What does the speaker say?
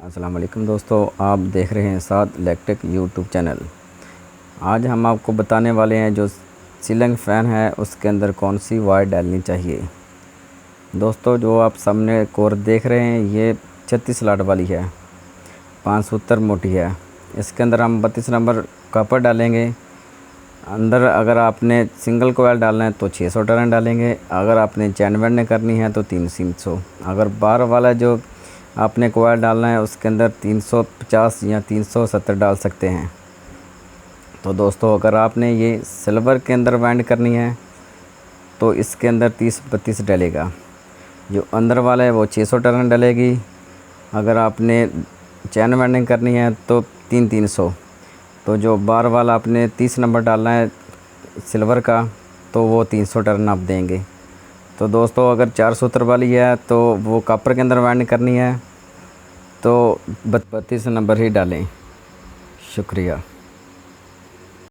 अस्सलाम वालेकुम दोस्तों, आप देख रहे हैं साथ इलेक्ट्रिक यूट्यूब चैनल। आज हम आपको बताने वाले हैं जो सीलिंग फ़ैन है उसके अंदर कौन सी वायर डालनी चाहिए। दोस्तों, जो आप सामने कोर देख रहे हैं ये 36 स्लॉट वाली है, 5 सूत्र मोटी है। इसके अंदर हम 32 नंबर कॉपर डालेंगे। अंदर अगर आपने सिंगल कोयल डालना है तो 600 टर्न डालेंगे, अगर आपने चैन वेल्डिंग करनी है तो 300। अगर बार वाला जो आपने कोयल डालना है उसके अंदर 350 या 370 डाल सकते हैं। तो दोस्तों, अगर आपने ये सिल्वर के अंदर वाइंड करनी है तो इसके अंदर 30-32 डलेगा। जो अंदर वाला है वो 600 टर्न डलेगी। अगर आपने चैन वेल्डिंग करनी है तो 300। तो जो बार वाला आपने 30 नंबर डालना है सिल्वर का तो वो 300 टर्न आप देंगे। तो दोस्तों, अगर 4 सूत्र वाली है तो वो कॉपर के अंदर वाइंड करनी है तो 32 नंबर ही डालें। शुक्रिया।